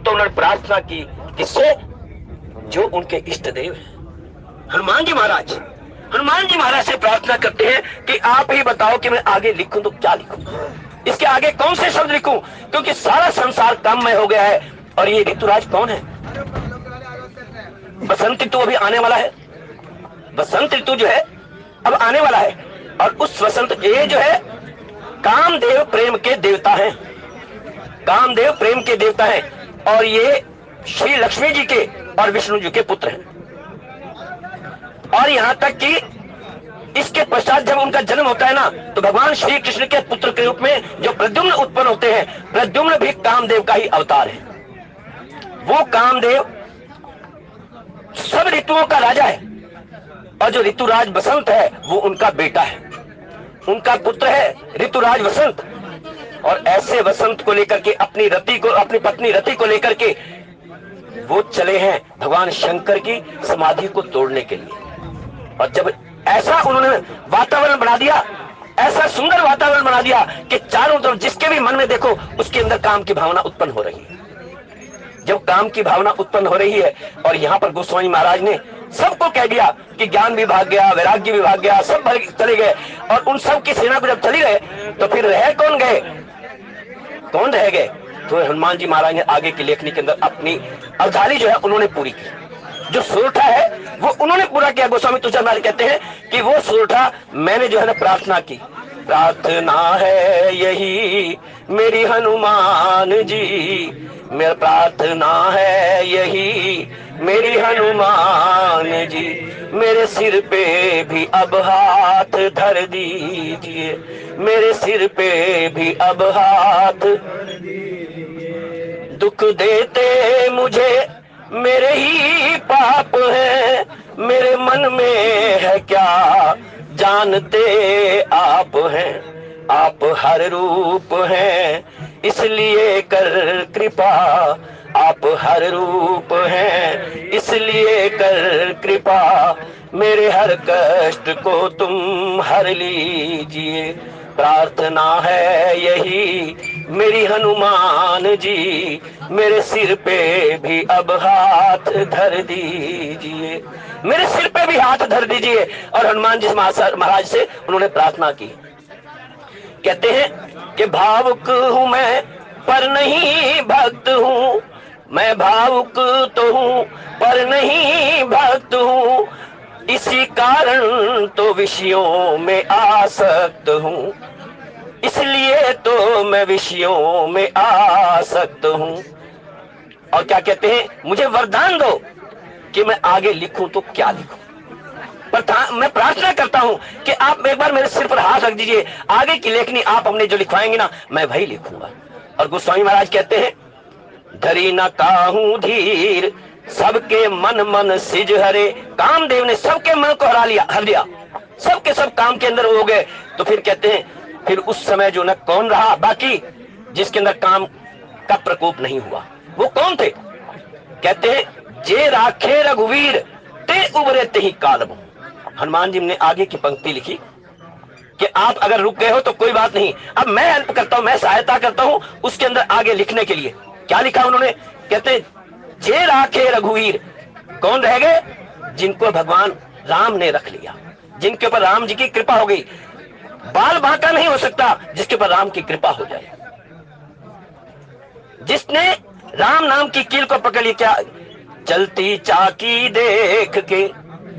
तो उन्होंने प्रार्थना की किससे? जो उनके इष्ट देव हैं, हनुमान जी महाराज। हनुमान जी महाराज से प्रार्थना करते हैं कि आप ही बताओ कि मैं आगे लिखूं तो क्या लिखूं, इसके आगे कौन से शब्द लिखूं, क्योंकि सारा संसार काममय हो गया है। और ये ऋतुराज कौन है? बसंत ऋतु अभी आने वाला है, बसंत ऋतु जो है अब आने वाला है। और उस वसंत, ये जो है कामदेव प्रेम के देवता हैं, कामदेव प्रेम के देवता हैं, और ये श्री लक्ष्मी जी के और विष्णु जी के पुत्र हैं। और यहां तक कि इसके पश्चात जब उनका जन्म होता है ना, तो भगवान श्री कृष्ण के पुत्र के रूप में जो प्रद्युम्न उत्पन्न होते हैं, प्रद्युम्न भी कामदेव का ही अवतार है। वो कामदेव सब ऋतुओं का राजा है, और जो ऋतुराज बसंत है वो उनका बेटा है, उनका पुत्र है ऋतुराज वसंत। और ऐसे वसंत को लेकर के अपनी रति को, अपनी पत्नी रति को लेकर के वो चले हैं भगवान शंकर की समाधि को तोड़ने के लिए। और जब ऐसा उन्होंने वातावरण बना दिया, ऐसा सुंदर वातावरण बना दिया कि चारों तरफ जिसके भी मन में देखो उसके अंदर काम की भावना उत्पन्न हो रही है। जब काम की भावना उत्पन्न हो रही है, और यहाँ पर गोस्वामी महाराज ने सबको कह दिया कि ज्ञान भी भाग गया, वैराग्य भी भाग गया, सब चले गए, और उन सब की सेना को जब चली गए तो फिर रह कौन गए, कौन रह गए? तो हनुमान जी महाराज ने आगे की लेखनी के अंदर अपनी अवधारी जो है उन्होंने पूरी की। जो सोरठा है वो उन्होंने पूरा किया। गोस्वामी तुलसीदास महाराज कहते हैं कि वो सोरठा मैंने जो है ना प्रार्थना की, प्रार्थना है यही मेरी हनुमान जी, मेरा प्रार्थना है यही मेरी हनुमान जी, मेरे सिर पे भी अब हाथ धर दीजिए, मेरे सिर पे भी अब हाथ, दुख देते मुझे मेरे ही पाप हैं, मेरे मन में है क्या जानते आप हैं, आप हर रूप हैं इसलिए कर कृपा, आप हर रूप हैं इसलिए कर कृपा, मेरे हर कष्ट को तुम हर लीजिए, प्रार्थना है यही मेरी हनुमान जी, मेरे सिर पे भी अब हाथ धर दीजिए, मेरे सिर पे भी हाथ धर दीजिए। और हनुमान जी महाराज से उन्होंने प्रार्थना की। कहते हैं कि भावुक हूं मैं पर नहीं भक्त हूं, मैं भावुक तो हूं पर नहीं भक्त हूं, इसी कारण तो विषयों में आसक्त हूं, इसलिए तो मैं विषयों में आसक्त हूं। और क्या कहते हैं, मुझे वरदान दो कि मैं आगे लिखूं तो क्या लिखूं। मैं प्रार्थना करता हूं कि आप एक बार मेरे सिर पर हाथ रख दीजिए, आगे की लेखनी आप हमने जो लिखवाएंगे ना मैं वही लिखूंगा। और गोस्वामी महाराज कहते हैं, धरी न काहू धीर सबके मन मन सिज हरे, कामदेव ने सबके मन को हर दिया, सबके सब काम के अंदर हो गए। तो फिर कहते हैं, फिर उस समय जो न कौन रहा बाकी जिसके अंदर काम का प्रकोप नहीं हुआ, वो कौन थे? कहते हैं, जे राखे रघुवीर ते उबरे ते ही कालबो। हनुमान जी ने आगे की पंक्ति लिखी कि आप अगर रुक गए हो तो कोई बात नहीं, अब मैं हेल्प करता हूं, मैं सहायता करता हूं उसके अंदर आगे लिखने के लिए। क्या लिखा उन्होंने? कहते जे राखे रघुवीर, कौन रह गए? जिनको भगवान राम ने रख लिया, जिनके ऊपर राम जी की कृपा हो गई। बाल बांका नहीं हो सकता जिसके ऊपर राम की कृपा हो जाए। जिसने राम नाम की कील को पकड़ लिया, क्या चलती चाकी देख के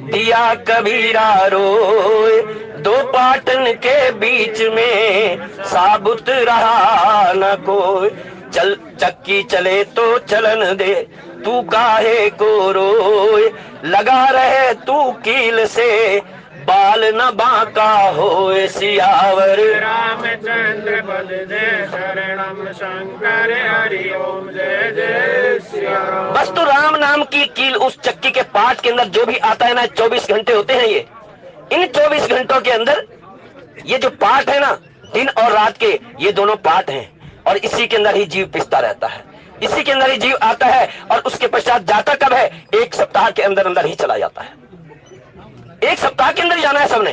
दिया कबीरा रोए, दो पाटन के बीच में साबुत रहा न कोई, चल चक्की चले तो चलन दे तू काहे को रोए, लगा रहे तू कील से बाल न बांका होए, सियावर रामचंद्र बल जय शरणम शंकर हरि ओम जय जय सिया राम। बस तो राम नाम की कील उस चक्की के पार्ट के अंदर जो भी आता है ना, 24 घंटे होते हैं ये। इन 24 घंटों के अंदर ये जो पार्ट है ना, दिन और रात के, ये दोनों पार्ट हैं, और इसी के अंदर ही जीव पिसता रहता है, इसी के अंदर ही जीव आता है, और उसके पश्चात जाता कब है? 1 सप्ताह के अंदर अंदर ही चला जाता है। 1 सप्ताह के अंदर जाना है सबने।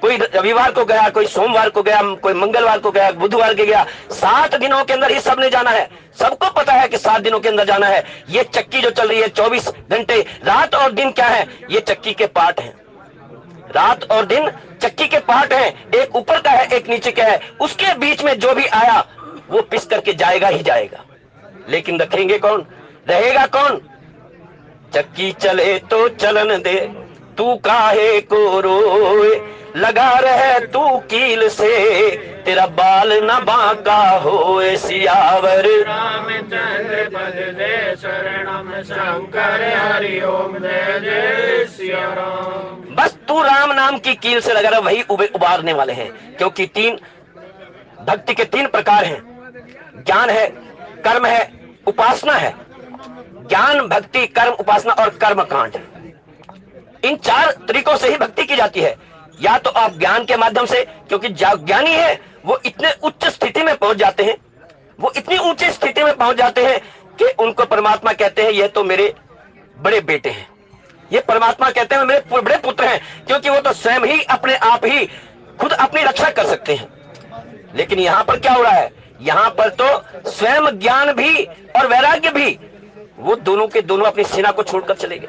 कोई रविवार को गया, कोई सोमवार को गया, कोई मंगलवार को गया, बुधवार के गया। 7 दिनों के अंदर ही सबने जाना है। सबको पता है कि 7 दिनों के अंदर जाना है। ये चक्की जो चल रही है 24 घंटे, रात और दिन क्या है, ये चक्की के पार्ट हैं। रात और दिन चक्की के पार्ट हैं, एक ऊपर का है, एक नीचे का है। उसके बीच में जो भी आया वो पिस करके जाएगा ही जाएगा, लेकिन रखेंगे कौन, रहेगा कौन। चक्की चले तो चलन दे, तू काहे को रोए, लगा रहे तू कील से, तेरा बाल न बांका होए। सियावर रामचंद्र पद दे शरणम शंकर हरि ओम जय जय सिया राम। बस तू राम नाम की कील से लगा रहा, वही उबारने वाले हैं। क्योंकि भक्ति के 3 प्रकार हैं, ज्ञान है, कर्म है, उपासना है। ज्ञान, भक्ति, कर्म, उपासना और कर्म कांड, इन 4 तरीकों से ही भक्ति की जाती है। या तो आप ज्ञान के माध्यम से, क्योंकि ज्ञानी है वो इतने उच्च स्थिति में पहुंच जाते हैं, वो इतनी ऊंची स्थिति में पहुंच जाते हैं कि उनको परमात्मा कहते हैं ये तो मेरे बड़े बेटे हैं, ये परमात्मा कहते हैं मेरे बड़े पुत्र हैं, क्योंकि वो तो स्वयं ही अपने आप ही खुद अपनी रक्षा कर सकते हैं। लेकिन यहां पर क्या हो रहा है, यहां पर तो स्वयं ज्ञान भी और वैराग्य भी, वो दोनों के दोनों अपनी सेना को छोड़कर चले गए।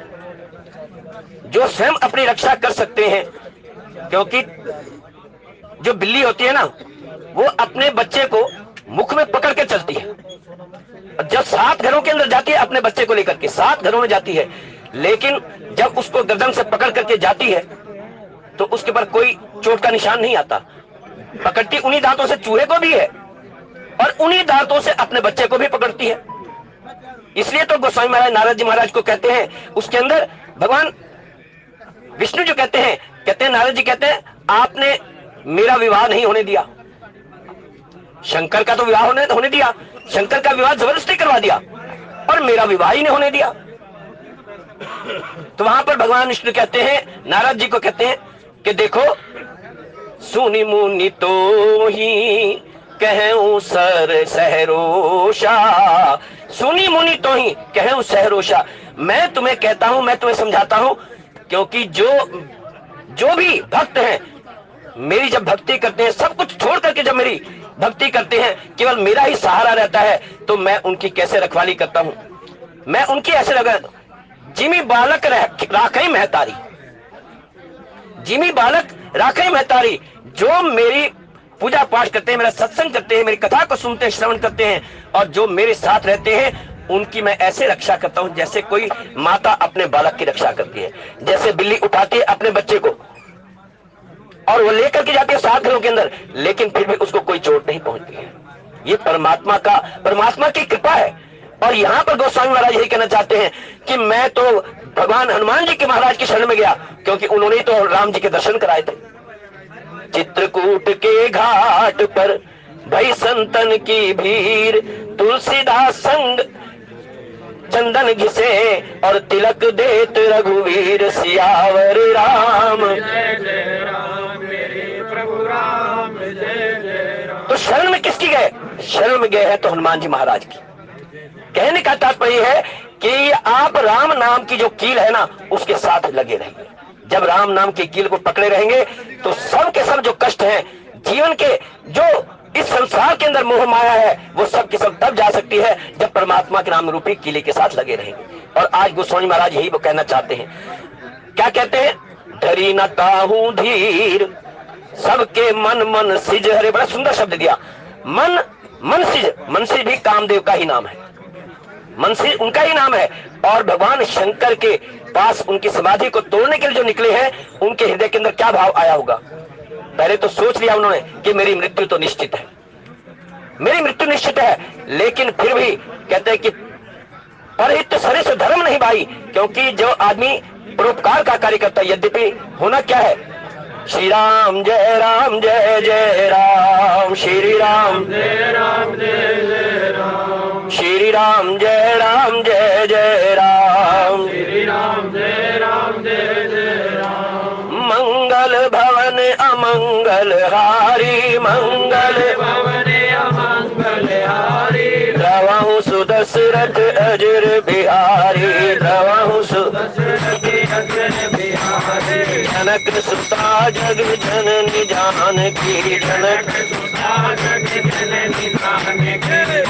जो स्वयं अपनी रक्षा कर सकते हैं, क्योंकि जो बिल्ली होती है ना, वो अपने बच्चे को मुख में पकड़ के चलती है। जब 7 घरों के अंदर जाती है अपने बच्चे को लेकर के, 7 घरों में जाती है, लेकिन जब उसको गर्दन से पकड़ करके जाती है तो उसके पर कोई चोट का निशान नहीं आता। पकड़ती उन्हीं दांतों से चूहे को भी है और उन्हीं दांतों से अपने बच्चे को भी पकड़ती है। इसलिए तो गोस्वामी महाराज नारद जी महाराज को कहते हैं, उसके अंदर भगवान विष्णु जो कहते हैं नारद जी कहते हैं आपने मेरा विवाह नहीं होने दिया। शंकर का तो विवाह होने दिया, शंकर का विवाह जबरदस्ती करवा दिया, और मेरा विवाह ही नहीं होने दिया। तो वहां पर भगवान विष्णु कहते हैं, नारद जी को कहते हैं कि देखो, सुनी मुनि तो ही कहूं सर सहरोषा, सुनी मुनि तो ही कहूं सहरोषा। मैं तुम्हें कहता हूं, मैं तुम्हें समझाता हूं, क्योंकि जो भी भक्त हैं मेरी जब भक्ति करते हैं, सब कुछ छोड़ करके जब मेरी भक्ति करते हैं, केवल मेरा ही सहारा रहता है, तो मैं उनकी कैसे रखवाली करता हूं। मैं उनकी ऐसे लगा, जिमी बालक राखई महतारी, जिमी बालक राखई महतारी, जो मेरी पूजा पाठ करते हैं, मेरा सत्संग करते हैं, मेरी कथा को सुनते हैं, श्रवण करते हैं, और जो मेरे साथ रहते हैं, उनकी मैं ऐसे रक्षा करता हूं जैसे कोई माता अपने बालक की रक्षा करती है। जैसे बिल्ली उठाती है अपने बच्चे को और वो लेकर के जाती है 7 घरों के अंदर, लेकिन फिर भी उसको कोई चोट नहीं पहुंचती है। ये परमात्मा की कृपा है। और यहाँ पर गोस्वामी महाराज यही कहना चाहते हैं कि मैं तो भगवान हनुमान जी के महाराज की शरण में गया, क्योंकि उन्होंने तो राम जी के दर्शन कराए थे। चित्रकूट के घाट पर भई संतन की भीड़, तुलसीदास संग चंदन घिसे और तिलक देत रघुवीर, सियावर राम जय जय राम, मेरे प्रभु राम जय जय राम। तो शरण में किसकी गए, शरण में गए हैं तो हनुमान जी महाराज की। कहने का तात्पर्य है कि आप राम नाम की जो कील है ना, उसके साथ लगे रहेंगे। जब राम नाम की कील को पकड़े रहेंगे तो सब के सब जो कष्ट हैं जीवन के, जो इस संसार के अंदर मोह माया है, वो सब की सब तब जा सकती है जब परमात्मा के नाम रूपी किले के साथ लगे रहेंगे। और आज गोस्वामी महाराज यही वो कहना चाहते हैं। क्या कहते हैं, धरी न ताहू धीर, सबके मन सिज। हरे, बड़ा सुंदर शब्द दिया, मन सिज भी कामदेव का ही नाम है, मन सिज उनका ही नाम है। और भगवान शंकर के पास उनकी समाधि को तोड़ने के लिए जो निकले हैं, उनके हृदय के अंदर क्या भाव आया होगा। पहले तो सोच लिया उन्होंने कि मेरी मृत्यु तो निश्चित है, मेरी मृत्यु निश्चित है, लेकिन फिर भी कहते हैं कि परहित सरिस धर्म नहीं भाई, क्योंकि जो आदमी परोपकार का कार्य करता है, यद्यपि होना क्या है, श्री राम जय राम जय जय राम, श्री राम जय राम जय जय राम, श्री राम जय राम जय जय राम, श्री राम जय राम जय जय राम। मंगल भवन अमंगल हारी, मंगल भवन अमंगल हारी, द्रवहु सुदशरथ अजर बिहारी, द्रवहु दशरथ अजर बिहारी, जनक सुता जग जननी जानकी, जनक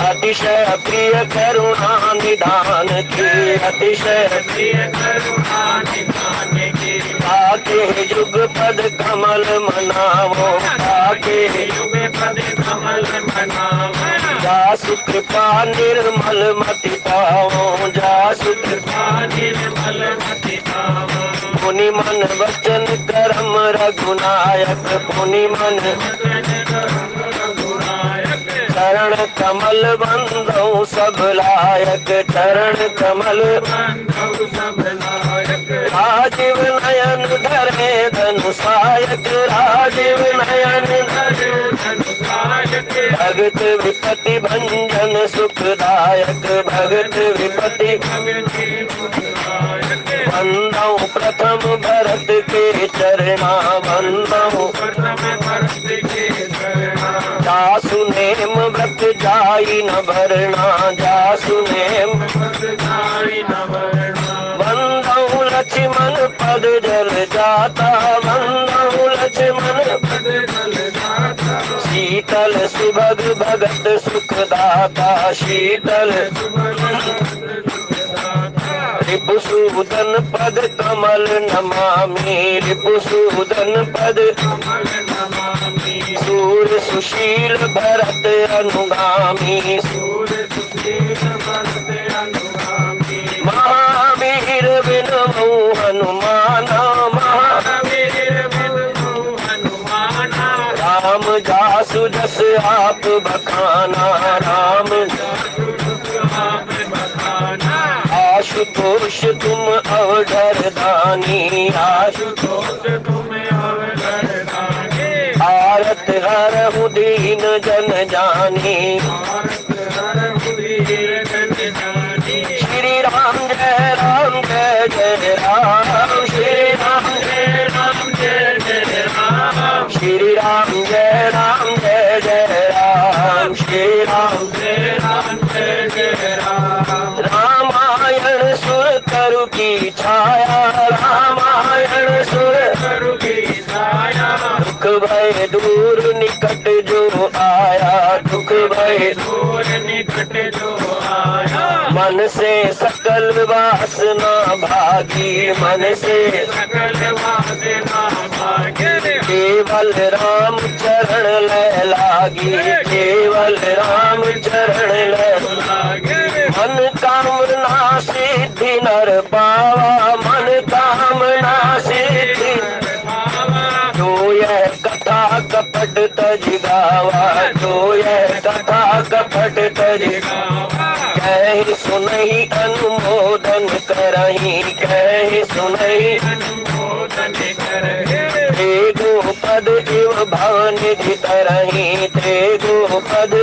अतिशय प्रिय करुणा निधान की, अतिशय प्रिय करुणा निधान की। ताके युग पद कमल मनावो, ताके युग पद कमल मनावो। जासु कृपा निर्मल मति पावो, जासु कृपा निर्मल मति पावो। पुनि मन वचन कर्म रघुनायक, पुनि मन चरण कमल बंधौ सब लायक, चरण कमल बंधौ सब लायक। राजीव नयन धरे धनुषायक, राजीव नयन धरे धनुषायक। भगत विपति भंजन सुखदायक, भगत विपति वंदौ प्रथम भरत के चरणा, वंदौ प्रथम भरत के चरणा। जासु नेम व्रत जाई न भरना, जासु नेम व्रत जाई न भरना। वंदौ लक्ष्मण पद जल जाता, वंदौ लक्ष्मण पद जल जाता। शीतल सुभग भगत सुखदाता, शीतल रिपुसूदन पद कमल नमामि, रिपुसूदन पद कमल नमामि। सूर सुशील भरत अनुगामी, सूर सुशील भरत अनुगामी। महावीर विनमो हनुमाना, महावीर विनमो हनुमाना। राम जासु जस आप बखाना, राम जासु जस आप बखाना। आशुतोष तुम अवधर दानी, आशुतोष तुम अवधर दानी। आरत हरहु दीन जन जानी, आरत हरहु दीन जन जानी। श्री राम जय राम जय जय राम, श्री राम जय राम जय जय राम। श्री राम जय राम जय जय राम, श्री राम जय राम जय जय राम। रामायण सुर करु की छाया, रामायण सुर करु की छाया। दुख भय दूर निकट जो आया, दुख भय दूर निकट जो आया। मन से सकल वासना भागी, मन से सकल वासना भागी। केवल राम चरण लय लागी, केवल राम चरण लय लागी। मन कामना सिद्धि नर पावा, मन कामना सिद्धि जो यह कथा कपट तज गावा, जो यह कथा कपट तज गावा। कहि सुनहि अनुमोदन करहि, कहि सुनहि अनुमोदन करहि। ते गोपद इव भवनिधि तरहि, ते गोपद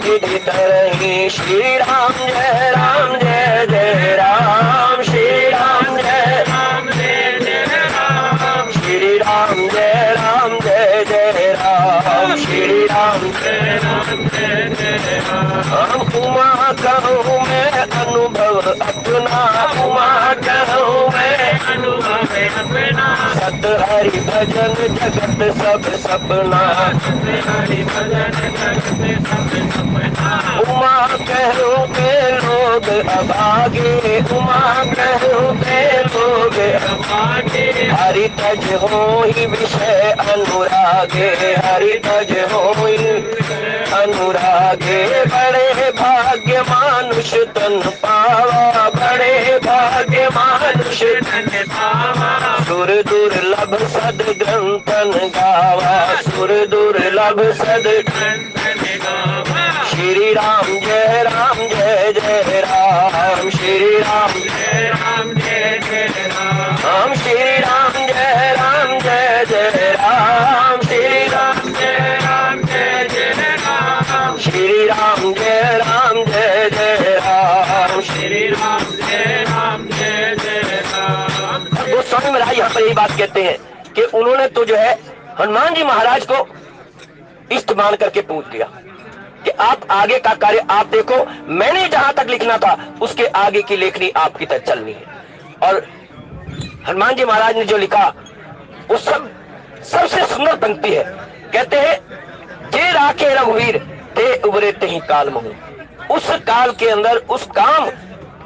निधि तरहि। श्री राम जय राम जय जय राम, श्री राम जय राम जय जय राम। श्री राम जय राम जय जय राम, श्री राम जय राम जय जय राम। उमा कहूँ मैं अनुभव अपना, उमा कहूँ मैं अनुभव अपना। सत हरि भजन जगत सब सपना, सत हरि भजन जगत सब सपना। उमा कहूँ के लोग अभागे, उमा कहूँ के लोग अभागे। हरि तज होहि विषय अनुरागे, हरि तज होहि अनुरागे। बड़े भाग्य मानुष तन पावा, बड़े भाग्य मानुष तन पावा। सुर दुर्लभ सद ग्रंथन गावा, सुर दुर्लभ सद ग्रंथन गावा। श्री राम जय राम जय जय राम, श्री राम जय राम जय जय राम। श्री राम जय राम जय जय राम, श्री राम जय राम जय जय राम। श्री राम जय राम जय जय राम, श्री राम जय राम जय जय राम। गोस्वामी महाराज यहाँ पर यही बात कहते हैं कि उन्होंने तो जो है हनुमान जी महाराज को इष्ट मान करके पूछ दिया कि आप आगे का कार्य आप देखो, मैंने जहां तक लिखना था उसके आगे की लेखनी आपकी तरह चलनी है। और हनुमान जी महाराज ने जो लिखा वो सबसे सुंदर पंक्ति है। कहते हैं जे राखे रघुवीर ते उबरे ते ही काल महू। उस काल के अंदर, उस काम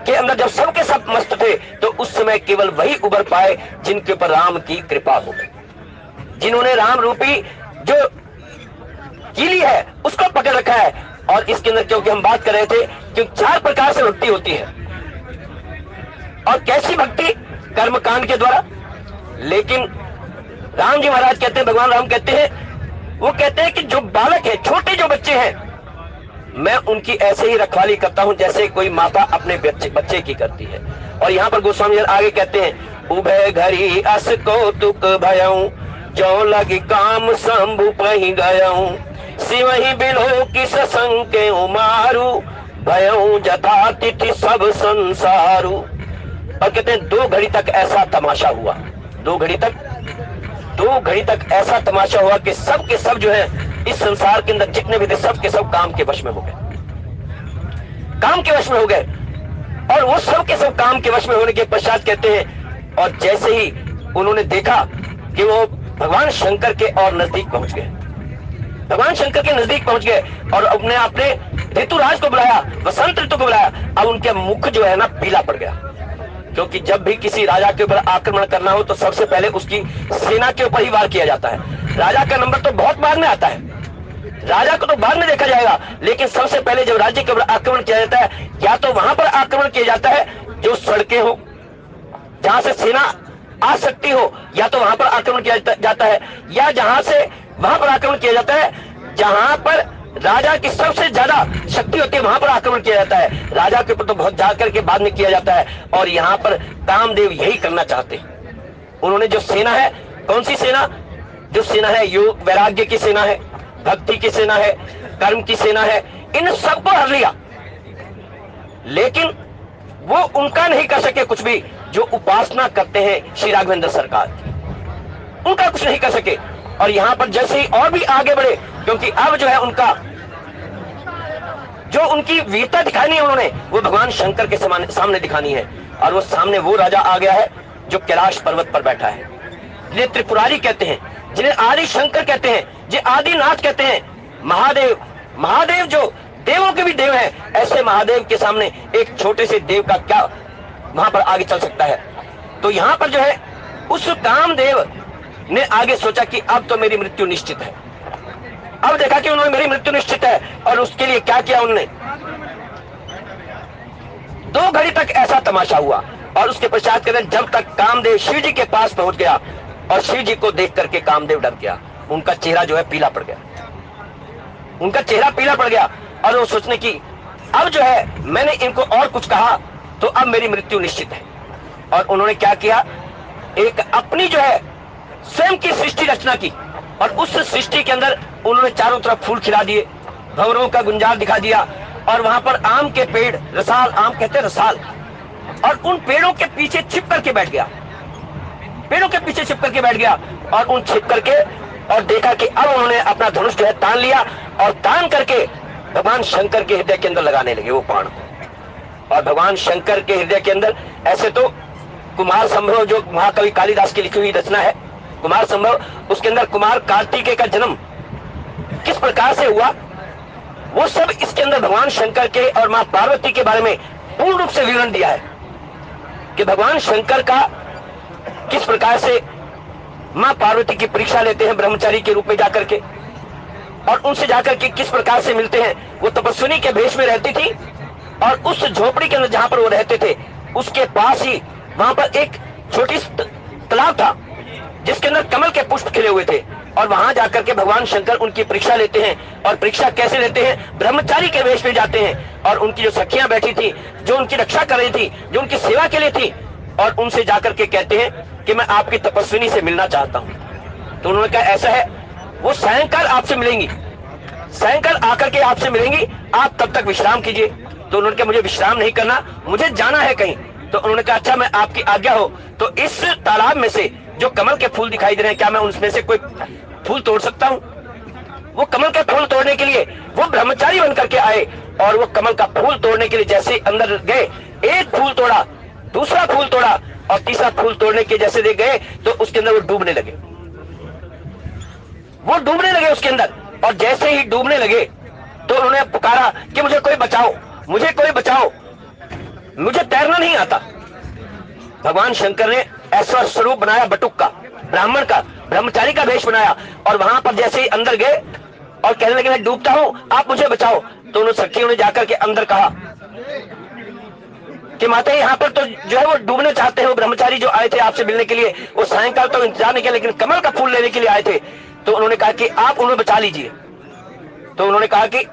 के अंदर जब सबके सब मस्त थे, तो उस समय केवल वही उबर पाए जिनके ऊपर राम की कृपा हो गई, जिन्होंने राम रूपी जो कीली है उसको पकड़ रखा है। और इसके अंदर क्योंकि हम बात कर रहे थे कि 4 प्रकार से भक्ति होती है, और कैसी भक्ति? कर्म कांड के द्वारा। लेकिन राम जी महाराज कहते हैं, भगवान राम कहते हैं, वो कहते हैं कि जो बालक है, छोटे जो बच्चे हैं, मैं उनकी ऐसे ही रखवाली करता हूं जैसे कोई माता अपने बच्चे की करती है। और यहाँ पर गोस्वामी आगे कहते हैं, उभय घड़ी अस कौतुक भयऊ जो लगी काम शंभु पही गयऊ सिवही बिलो की ससंग के उमारू भयऊ जथा तिथि सब संसारू। और कहते हैं 2 घड़ी तक ऐसा तमाशा हुआ, 2 घड़ी तक ऐसा तमाशा हुआ कि सब के सब जो है इस संसार के अंदर जितने भी थे सब के सब काम के वश में हो गए, काम के वश में हो गए। और वो सब के सब काम के वश में होने के पश्चात कहते हैं, और जैसे ही उन्होंने देखा कि वो भगवान शंकर के और नजदीक पहुंच गए, भगवान शंकर के नजदीक पहुंच गए, और अपने ऋतुराज को बुलाया, वसंत ऋतु को बुलाया। अब उनके मुख जो है ना पीला पड़ गया, क्योंकि जब भी किसी राजा के ऊपर आक्रमण करना हो तो सबसे पहले उसकी सेना के ऊपर ही वार किया जाता है। राजा का नंबर तो बहुत बाद में आता है, राजा को तो बाद में देखा जाएगा, लेकिन सबसे पहले जब राज्य के ऊपर आक्रमण किया जाता है, या तो वहां पर आक्रमण किया जाता है जो सड़कें हो, जहां से सेना आ सकती हो, या तो वहां पर आक्रमण किया जाता है, या जहां से वहां पर आक्रमण किया जाता है जहां पर राजा की सबसे ज्यादा शक्ति होती है, वहां पर आक्रमण किया जाता है। राजा के ऊपर तो बहुत जाकर के बाद में किया जाता है। और यहाँ पर कामदेव यही करना चाहते हैं। उन्होंने जो सेना है, कौन सी सेना? जो सेना है योग वैराग्य की सेना है, भक्ति की सेना है, कर्म की सेना है, इन सबको हर लिया, लेकिन वो उनका नहीं कर सके कुछ भी जो उपासना करते हैं श्री राघवेंद्र सरकार की, उनका कुछ नहीं कर सके। और यहां पर जैसे ही और भी आगे बढ़े, क्योंकि अब जो है उनका जो उनकी वीरता दिखानी है, उन्होंने वो भगवान शंकर के सामने दिखानी है। और वो सामने वो राजा आ गया है जो कैलाश पर्वत पर बैठा है, जिन्हें त्रिपुरारी कहते हैं, जिन्हें आदि शंकर कहते हैं, जिन्हें आदिनाथ कहते हैं। महादेव, महादेव जो देवों के भी देव है, ऐसे महादेव के सामने एक छोटे से देव का क्या वहां पर आगे चल सकता है? तो यहां पर जो है उस कामदेव ने आगे सोचा कि अब तो मेरी मृत्यु निश्चित है। अब देखा कि उन्होंने मेरी मृत्यु निश्चित है, और उसके लिए क्या किया उन्होंने? 2 घड़ी तक ऐसा तमाशा हुआ। और उसके पश्चात कहते हैं जब तक कामदेव शिव जी के पास पहुंच गया, और शिव जी को देख करके कामदेव डर गया, उनका चेहरा जो है पीला पड़ गया, उनका चेहरा पीला पड़ गया। और वो सोचने की अब जो है मैंने इनको और कुछ कहा तो अब मेरी मृत्यु निश्चित है। और उन्होंने क्या किया? एक अपनी जो है स्वयं की सृष्टि रचना की, और उस सृष्टि के अंदर उन्होंने चारों तरफ फूल खिला दिए, भंवरों का गुंजार दिखा दिया, और वहां पर आम के पेड़, रसाल आम कहते हैं, रसाल, और उन पेड़ों के पीछे छिप करके बैठ गया, पेड़ों के पीछे छिप करके बैठ गया। और उन छिप करके और देखा कि अब उन्होंने अपना धनुष जो है तान लिया, और तान करके भगवान शंकर के हृदय के अंदर लगाने लगे वो बाण को। और भगवान शंकर के हृदय के अंदर ऐसे तो कुमार संभव जो महाकवि कालिदास की लिखी हुई रचना है कुमार संभव, उसके अंदर कुमार कार्तिकेय का जन्म किस प्रकार से हुआ वो सब इसके अंदर भगवान शंकर के और मां पार्वती के बारे में पूर्ण रूप से विवरण दिया है कि भगवान शंकर का किस प्रकार से मां पार्वती की परीक्षा लेते हैं ब्रह्मचारी के रूप में जाकर के, और उनसे जाकर के किस प्रकार से मिलते हैं। वो तपस्विनी के भेष में रहती थी, और उस झोपड़ी के अंदर जहां पर वो रहते थे उसके पास ही वहां पर एक छोटी तालाब था जिसके अंदर कमल के पुष्प खिले हुए थे, और वहां जाकर के भगवान शंकर उनकी परीक्षा लेते हैं। और परीक्षा कैसे लेते हैं? ब्रह्मचारी के वेश में जाते हैं, और उनकी जो सखियां बैठी थी, जो उनकी रक्षा कर रही थी, जो उनकी सेवा के लिए थी, और उनसे जाकर के कहते हैं कि मैं आपकी तपस्विनी से मिलना चाहता हूं। तो उन्होंने कहा ऐसा है, वो सायंकाल आपसे मिलेंगी, सायंकाल आकर के आपसे मिलेंगी, आप तब तक विश्राम कीजिए। तो उन्होंने कहा मुझे विश्राम नहीं करना, मुझे जाना है कहीं। तो उन्होंने कहा अच्छा मैं आपकी आज्ञा हो तो इस तालाब में से जो कमल के फूल दिखाई दे रहे हैं, क्या मैं उसमें से कोई फूल तोड़ सकता हूं? वो कमल के फूल तोड़ने के लिए वो ब्रह्मचारी बन करके आए, और वो कमल का फूल तोड़ने के लिए जैसे अंदर गए, एक फूल तोड़ा, दूसरा फूल तोड़ा, और तीसरा फूल तोड़ने के जैसे दे गए तो उसके अंदर वो डूबने लगे। वो डूबने लगे उसके अंदर, और जैसे ही डूबने लगे तो उन्होंने पुकारा कि मुझे कोई बचाओ, मुझे कोई बचाओ, मुझे तैरना नहीं आता। भगवान शंकर ने ऐसा स्वरूप बनाया बटुक का, ब्राह्मण का, ब्रह्मचारी का वेश बनाया, और वहां पर जैसे ही अंदर गए और कहने लगे मैं डूबता हूं, आप मुझे बचाओ। तो उन सखियों ने जाकर के अंदर कहा कि माता यहाँ पर तो जो है वो डूबने चाहते हैं, वो ब्रह्मचारी जो आए थे आपसे मिलने के लिए, वो सायंकाल तो इंतजार नहीं किया, लेकिन कमल का फूल लेने के लिए आए थे। तो उन्होंने कहा कि आप उन्हें बचा लीजिए। तो उन्होंने कहा कि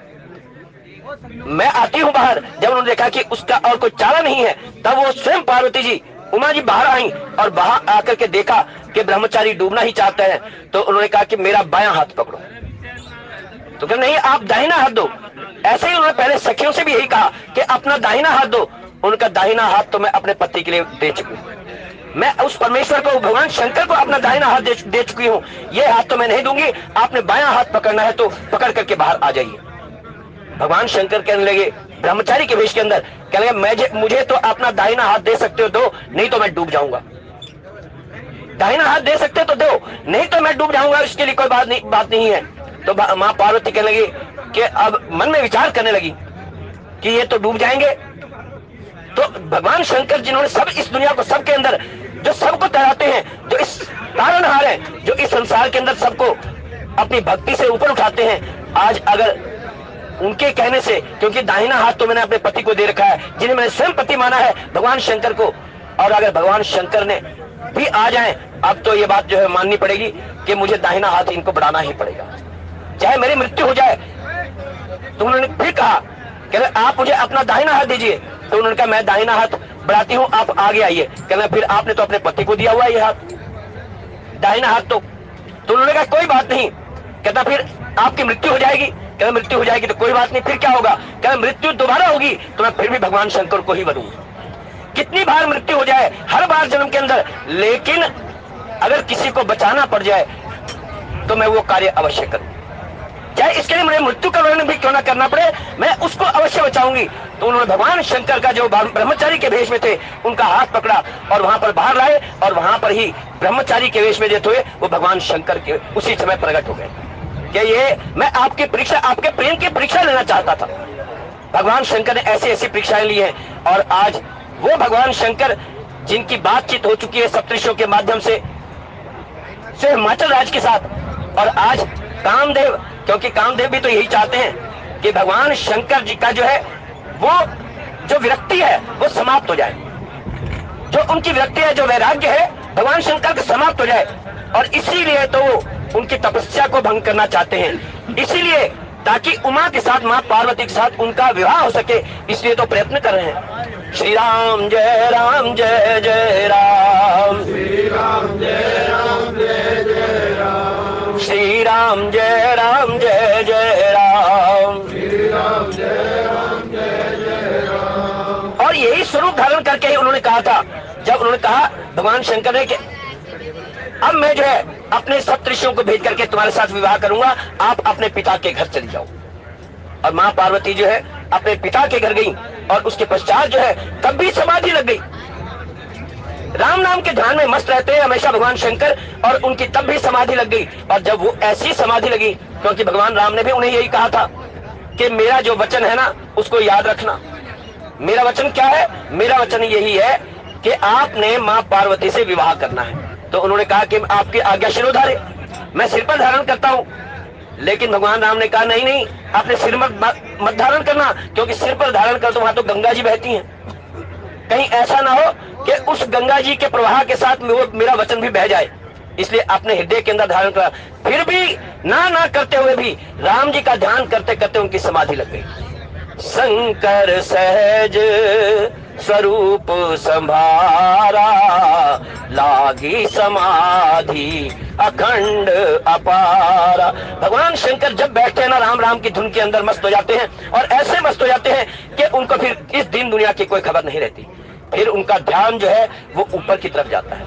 मैं आती हूं बाहर। जब उन्होंने देखा कि उसका और कोई चारा नहीं है, तब वो स्वयं पार्वती जी, उमा जी बाहर आई, और बाहर आकर के देखा कि ब्रह्मचारी डूबना ही चाहते हैं। तो उन्होंने कहा कि मेरा बायां हाथ पकड़ो। तो कहा नहीं, आप दाहिना हाथ दो। ऐसे ही उन्होंने पहले सखियों से भी यही कहा कि अपना दाहिना हाथ दो। उनका दाहिना हाथ तो मैं अपने पति के लिए दे चुकी हूं, मैं उस परमेश्वर को, भगवान शंकर को अपना दाहिना हाथ दे चुकी हूं, ये हाथ तो मैं नहीं दूंगी, आपने बायां हाथ पकड़ना है तो पकड़ करके बाहर आ जाइए। भगवान शंकर कहने लगे ब्रह्मचारी के वेश के अंदर, कहने लगे मुझे तो अपना दाहिना हाथ दे सकते हो दो, नहीं तो मैं डूब जाऊंगा। दाहिना हाथ दे सकते तो दो, नहीं तो मैं डूब जाऊंगा, इसके लिए कोई बात नहीं है। तो मां पार्वती कहने लगी कि अब मन में विचार करने लगी कि ये तो डूब जाएंगे। तो भगवान शंकर जिन्होंने सब इस दुनिया को, सबके अंदर जो सबको तैराते हैं, जो इस तारनहार हैं, जो इस संसार के अंदर सबको अपनी भक्ति से ऊपर उठाते हैं, आज अगर उनके कहने से, क्योंकि दाहिना हाथ तो मैंने अपने पति को दे रखा है, जिन्हें मैंने स्वयं पति माना है भगवान शंकर को, और अगर भगवान शंकर ने भी आ जाए, अब तो ये बात जो है माननी पड़ेगी कि मुझे दाहिना हाथ इनको बढ़ाना ही पड़ेगा, चाहे मेरी मृत्यु हो जाए। तो उन्होंने फिर कहा कि आप मुझे अपना दाहिना हाथ दीजिए। तो उन्होंने कहा मैं दाहिना हाथ बढ़ाती हूं, आप आगे आइए। कहना फिर आपने तो अपने पति को दिया हुआ है ये हाथ, दाहिना हाथ तो उन्होंने कहा कोई बात नहीं। कहता फिर आपकी मृत्यु हो जाएगी। कहना मृत्यु हो जाएगी तो कोई बात नहीं, फिर क्या होगा? कहना मृत्यु दोबारा होगी तो मैं फिर भी भगवान शंकर को ही बनूंगा, कितनी बार मृत्यु हो जाए, हर बार जन्म के अंदर, लेकिन अगर किसी को बचाना पड़ जाए तो मैं वो कार्य अवश्य करूं, चाहे इसके लिए मुझे मृत्यु का वर्णन भी क्यों ना करना पड़े, मैं उसको अवश्य बचाऊंगी। तो उन्होंने भगवान शंकर का जो ब्रह्मचारी के वेश में थे उनका हाथ पकड़ा और वहां पर बाहर लाए, और वहां पर ही ब्रह्मचारी के वेश में जो हुए वो भगवान शंकर के उसी समय प्रकट हो गए कि ये मैं आपकी परीक्षा, आपके प्रेम की परीक्षा लेना चाहता था। भगवान शंकर ने ऐसी ऐसी परीक्षाएं ली हैं, और आज वो भगवान शंकर जिनकी बातचीत हो चुकी है सप्तऋषियों के माध्यम से हिमाचल राज्य के साथ, और आज कामदेव, क्योंकि कामदेव भी तो यही चाहते हैं कि भगवान शंकर जी का जो है वो जो विरक्ति है वो समाप्त हो जाए, जो उनकी विरक्ति है, जो वैराग्य है भगवान शंकर का समाप्त हो जाए, और इसीलिए तो उनकी तपस्या को भंग करना चाहते हैं, इसीलिए ताकि उमा के साथ, मां पार्वती के साथ उनका विवाह हो सके, इसलिए तो प्रयत्न कर रहे हैं। श्री राम जय राम जय जय राम, श्री राम जय राम जय जय राम, श्री राम जय राम जय जय राम, श्री राम जय राम जय जय राम। और यही स्वरूप धारण करके ही उन्होंने कहा था, जब उन्होंने कहा भगवान शंकर ने कि अब मैं जो है अपने सप्तऋषियों को भेज करके तुम्हारे साथ विवाह करूंगा, आप अपने पिता के घर चली जाओ। और मां पार्वती जो है अपने पिता के घर गई, और उसके पश्चात जो है तब भी समाधि लग गई। राम नाम के ध्यान में मस्त रहते हैं हमेशा भगवान शंकर, और उनकी तब भी समाधि लग गई। और जब वो ऐसी समाधि लगी, क्योंकि भगवान राम ने भी उन्हें यही कहा था कि मेरा जो वचन है ना उसको याद रखना। मेरा वचन क्या है? मेरा वचन यही है कि आपने मां पार्वती से विवाह करना है। तो उन्होंने कहा कि आपकी आज्ञा शिरोधार्य, मैं सिर पर धारण करता हूं। लेकिन भगवान राम ने कहा नहीं नहीं, आपने सिर मत धारण करना, क्योंकि सिर पर धारण कर तो वहां तो गंगा जी बहती हैं, कहीं ऐसा ना हो कि उस गंगा जी के प्रवाह के साथ मेरा वचन भी बह जाए, इसलिए अपने हृदय के अंदर धारण करा। फिर भी ना करते हुए भी राम जी का ध्यान करते करते उनकी समाधि लग गई। शंकर सहज स्वरूप संभारा, लागी समाधि अखंड अपारा। भगवान शंकर जब बैठते हैं ना राम राम की धुन के अंदर मस्त हो जाते हैं, और ऐसे मस्त हो जाते हैं कि उनको फिर इस दिन दुनिया की कोई खबर नहीं रहती। फिर उनका ध्यान जो है वो ऊपर की तरफ जाता है,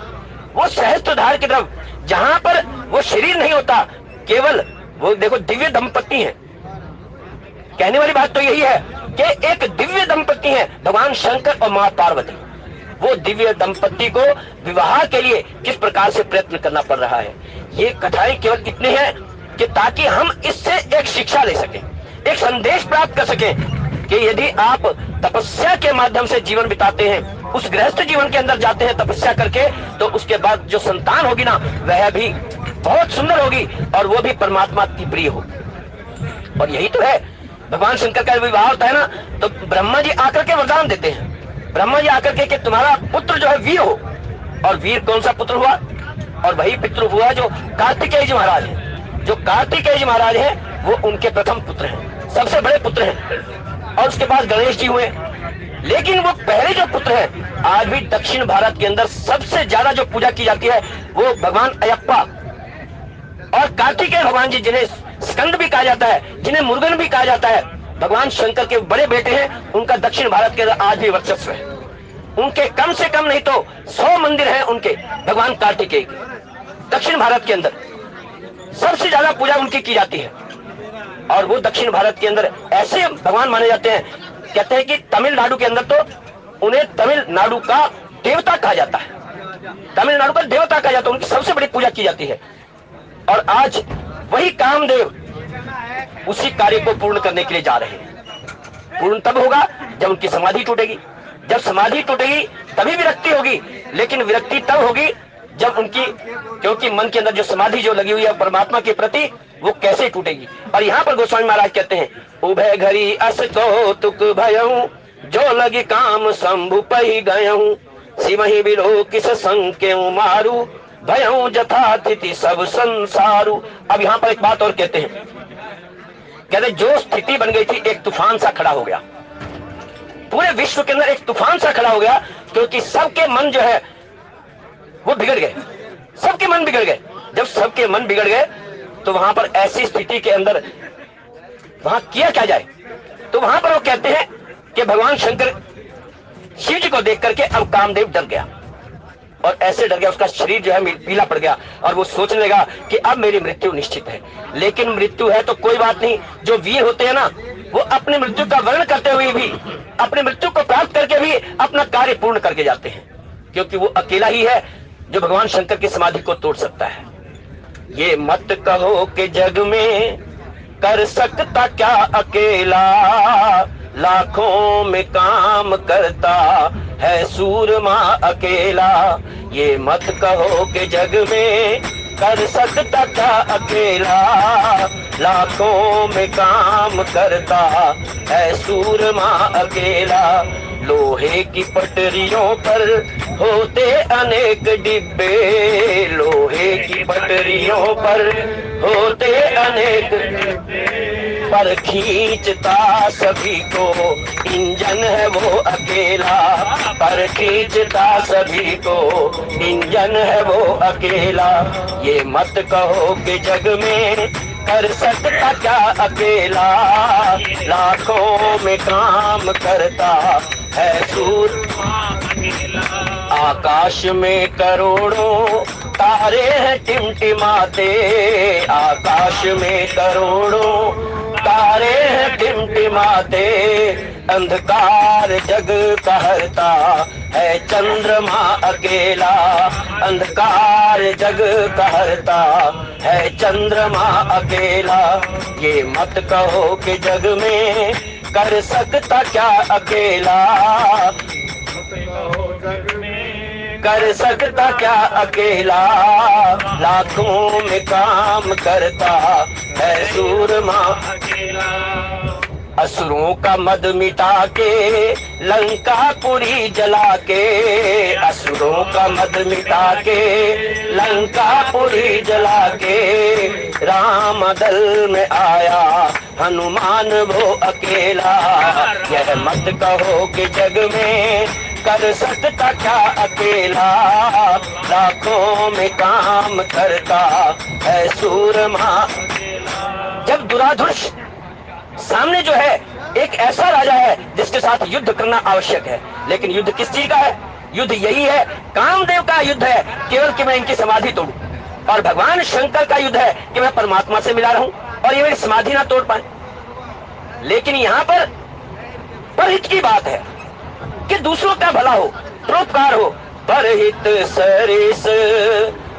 वो सहस्त्रधार की तरफ, जहां पर वो शरीर नहीं होता, केवल वो देखो दिव्य दंपति है। कहने वाली बात तो यही है कि एक दिव्य दंपति है भगवान शंकर और मां पार्वती। वो दिव्य दंपति को विवाह के लिए किस प्रकार से प्रयत्न करना पड़ रहा है, ये कथाएं केवल इतनी हैं कि ताकि हम इससे एक शिक्षा ले सकें, एक संदेश प्राप्त कर सकें कि यदि आप तपस्या के माध्यम से जीवन बिताते हैं, उस गृहस्थ जीवन के अंदर जाते हैं तपस्या करके, तो उसके बाद जो संतान होगी ना वह भी बहुत सुंदर होगी और वो भी परमात्मा की प्रिय होगी। और यही तो है भगवान शंकर का विवाह होता है ना, तो ब्रह्मा जी आकर के वरदान देते हैं। ब्रह्मा जी आकर के कि तुम्हारा पुत्र जो है वीर हो। और वीर कौन सा पुत्र हुआ? और वही पुत्र हुआ जो कार्तिकेय जी महाराज है। जो कार्तिकेय जी महाराज है वो उनके प्रथम पुत्र हैं, सबसे बड़े पुत्र हैं। और उसके बाद गणेश जी हुए। लेकिन वो पहले जो पुत्र है, आज भी दक्षिण भारत के अंदर सबसे ज्यादा जो पूजा की जाती है वो भगवान अयप्पा और कार्तिकेय भगवान जी, जिन्हें स्कंद भी कहा जाता है, जिन्हें मुरुगन भी कहा जाता है, भगवान शंकर के बड़े बेटे हैं। उनका दक्षिण भारत के अंदर आज भी वर्चस्व है। उनके कम से कम नहीं तो 100 मंदिर हैं उनके भगवान कार्तिकेय के। दक्षिण भारत के अंदर सबसे ज्यादा पूजा उनकी की जाती है। और वो दक्षिण भारत के अंदर ऐसे भगवान माने जाते हैं, कहते हैं कि तमिलनाडु के अंदर तो उन्हें तमिलनाडु का देवता कहा जाता है। तमिलनाडु का देवता कहा जाता है, उनकी सबसे बड़ी पूजा की जाती है। और आज वही कामदेव उसी कार्य को पूर्ण करने के लिए जा रहे हैं। पूर्ण तब होगा जब उनकी समाधि टूटेगी। जब समाधि टूटेगी तभी विरक्ति होगी, लेकिन विरक्ति तब होगी जब उनकी, क्योंकि मन के अंदर जो समाधि जो लगी हुई है परमात्मा के प्रति, वो कैसे टूटेगी। और यहाँ पर गोस्वामी महाराज कहते हैं, उभय घरी अस कौतुक भयऊ, जो लगी काम शंभु पही गयऊ, सिमहि बिलो किस संके मारू, भयऊ जथातिथि सब संसारू। अब यहाँ पर एक बात और कहते हैं, कहते जो स्थिति बन गई थी, एक तूफान सा खड़ा हो गया पूरे विश्व के अंदर, एक तूफान सा खड़ा हो गया, क्योंकि सबके मन जो है वो बिगड़ गए। सबके मन बिगड़ गए। जब सबके मन बिगड़ गए तो वहां पर ऐसी स्थिति के अंदर वहां किया क्या जाए। तो वहां पर वो कहते हैं कि भगवान शंकर शिव जी को देख करके अब कामदेव डर गया, और ऐसे डर गया उसका शरीर जो है पीला पड़ गया, और वो सोचने लगा कि अब मेरी मृत्यु निश्चित है। लेकिन मृत्यु है तो कोई बात नहीं, जो वीर होते हैं ना वो अपनी मृत्यु का वर्णन करते हुए भी, अपनी मृत्यु को प्राप्त करके भी अपना कार्य पूर्ण करके जाते हैं, क्योंकि वो अकेला ही है जो भगवान शंकर की समाधि को तोड़ सकता है। ये मत कहो कि जग में कर सकता क्या अकेला, लाखों में काम करता है सूरमा अकेला। ये मत कहो कि जग में कर सकता क्या अकेला, लाखों में काम करता है सूरमा अकेला। लोहे की पटरियों पर होते अनेक डिब्बे, लोहे की पटरियों पर होते अनेक पर खींचता सभी को इंजन है वो अकेला, पर खींचता सभी को इंजन है वो अकेला। ये मत कहो कि जग में कर सकता क्या अकेला, लाखों में काम करता है सूरमा अकेला। आकाश में करोड़ों तारे हैं टिमटिमाते, आकाश में करोड़ों तारे हैं टिमटिमाते, अंधकार जग कहता है चंद्रमा अकेला, अंधकार जग कहता है चंद्रमा अकेला। ये मत कहो कि जग में कर सकता क्या अकेला, कर सकता क्या अकेला, लाखों में काम करता है सूरमा अकेला। असुरों का मद मिटा के लंकापुरी जला के, असुरों का मद मिटा के लंकापुरी जला के, राम दल में आया हनुमान वो अकेला। यह मत कहो कि जग में कर सकता क्या अकेला, लाखों में काम करता है सूरमा। जब दुराधुष सामने जो है एक ऐसा राजा है जिसके साथ युद्ध करना आवश्यक है, लेकिन युद्ध किस चीज का है? युद्ध यही है, कामदेव का युद्ध है केवल कि मैं इनकी समाधि तोड़ूं, और भगवान शंकर का युद्ध है कि मैं परमात्मा से मिला रहूं और ये मेरी समाधि ना तोड़ पाए। लेकिन यहाँ पर परहित की बात है कि दूसरों का भला हो, परोपकार हो। परहित सरिस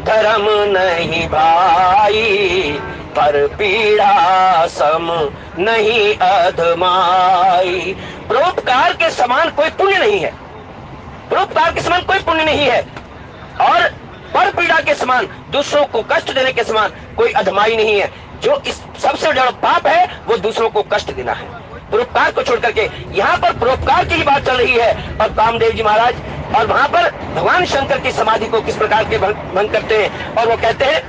धर्म नहीं भाई, पर पीड़ा सम नहीं अधमाई। परोपकार के समान कोई पुण्य नहीं है, परोपकार के समान कोई पुण्य नहीं है, और पर पीड़ा के समान, दूसरों को कष्ट देने के समान कोई अधमाई नहीं है। जो इस सबसे बड़ा पाप है वो दूसरों को कष्ट देना है, परोपकार को छोड़ करके। यहाँ पर परोपकार की ही बात चल रही है। और कामदेव जी महाराज और वहां पर भगवान शंकर की समाधि को किस प्रकार के भंग करते हैं, और वो कहते हैं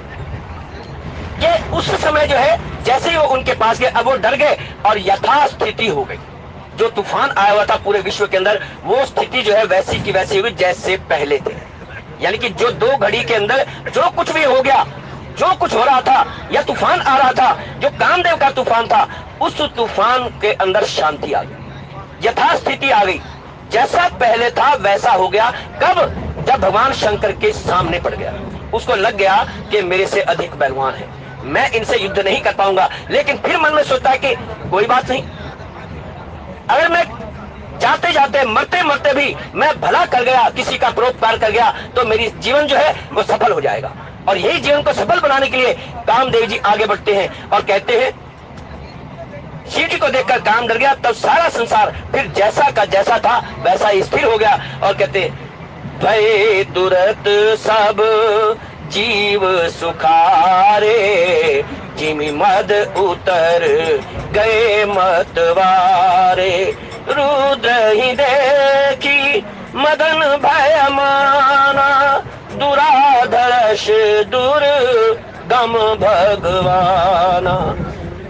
कि उस समय जो है जैसे ही वो उनके पास गए, अब वो डर गए और यथास्थिति हो गई। जो तूफान आया हुआ था पूरे विश्व के अंदर, वो स्थिति जो है वैसी की वैसी हुई जैसे पहले थे। यानी कि जो 2 घड़ी के अंदर जो कुछ भी हो गया, जो कुछ हो रहा था या तूफान आ रहा था, जो कामदेव का तूफान था, उस तूफान के अंदर शांति आ गई, यथास्थिति आ गई, जैसा पहले था वैसा हो गया। कब? जब भगवान शंकर के सामने पड़ गया, उसको लग गया कि मेरे से अधिक बलवान है, मैं इनसे युद्ध नहीं कर पाऊंगा। लेकिन फिर मन में सोचता है कि कोई बात नहीं, अगर मैं जाते जाते मरते मरते भी मैं भला कर गया, किसी का परोपकार कर गया, तो मेरी जीवन जो है वो सफल हो जाएगा। और यही जीवन को सफल बनाने के लिए कामदेव जी आगे बढ़ते हैं और कहते हैं, शिव जी को देखकर काम डर गया, तब सारा संसार फिर जैसा का जैसा था वैसा ही स्थिर हो गया। और कहते भय तुरत सब जीव सुखारे, जिमि मद उतर गए मतवारे। रुद्र ही देखी मदन भय माना, दुराधर्ष दुर्गम भगवाना।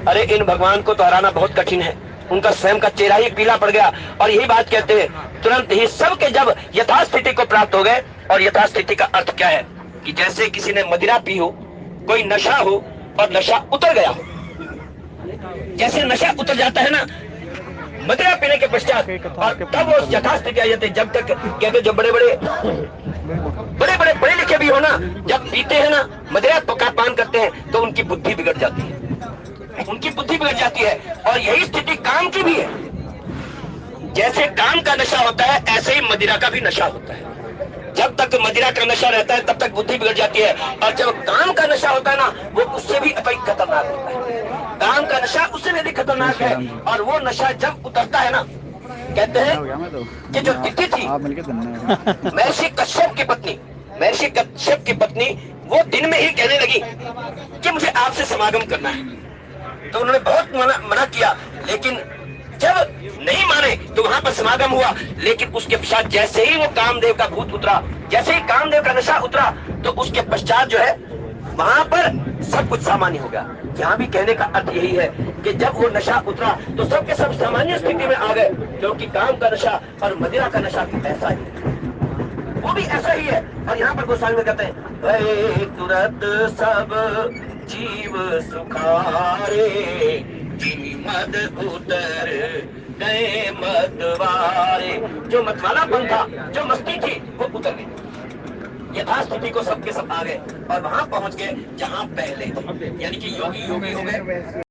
अरे इन भगवान को तो हराना बहुत कठिन है, उनका स्वयं का चेहरा ही पीला पड़ गया। और यही बात कहते हैं, तुरंत ही सबके जब यथास्थिति को प्राप्त हो गए। और यथास्थिति का अर्थ क्या है कि जैसे किसी ने मदिरा पी हो, कोई नशा हो और नशा उतर गया हो, जैसे नशा उतर जाता है ना मदिरा पीने के पश्चात, और तब वो यथास्थिति आ जाती है। जब तक कहते जो बड़े बड़े पढ़े लिखे भी हो ना, जब पीते हैं ना मदिरा पका पान करते हैं तो उनकी बुद्धि बिगड़ जाती है, उनकी बुद्धि बिगड़ जाती है। और यही स्थिति काम की भी है। जैसे काम का नशा होता है ऐसे ही मदिरा का भी नशा होता है। जब तक मदिरा का नशा रहता है तब तक बुद्धि बिगड़ जाती है, और जब काम का नशा होता है ना, वो उससे भी अधिक खतरनाक होता है। काम का नशा उससे भी अधिक खतरनाक है। और वो नशा जब उतरता है ना, कहते हैं कि जो तिथि थी महर्षि कश्यप की पत्नी, वो दिन में ही कहने लगी कि मुझे आपसे समागम करना है। तो उन्होंने बहुत मना किया, लेकिन जब नहीं माने तो वहां पर समागम हुआ। लेकिन उसके पश्चात जैसे ही वो कामदेव का भूत उतरा, जैसे ही कामदेव का नशा उतरा, तो उसके पश्चात जो है वहां पर सब कुछ सामान्य हो गया। यहाँ भी कहने का अर्थ यही है कि जब वो नशा उतरा तो सबके सब सामान्य स्थिति में आ गए, क्योंकि काम का नशा और मदिरा का नशा भी ऐसा ही है, वो भी ऐसा ही है। और यहाँ पर गोस्वामी में कहते हैं, तुरंत सब जीव सुखारे, जिमि मद उतर गए मतवारे। जो मतवालापन था, जो मस्ती थी, वो उतर गई, यथास्थिति को सबके सब आ गए और वहां पहुंच गए जहां पहले थे। यानी कि योगी योगी हो गए।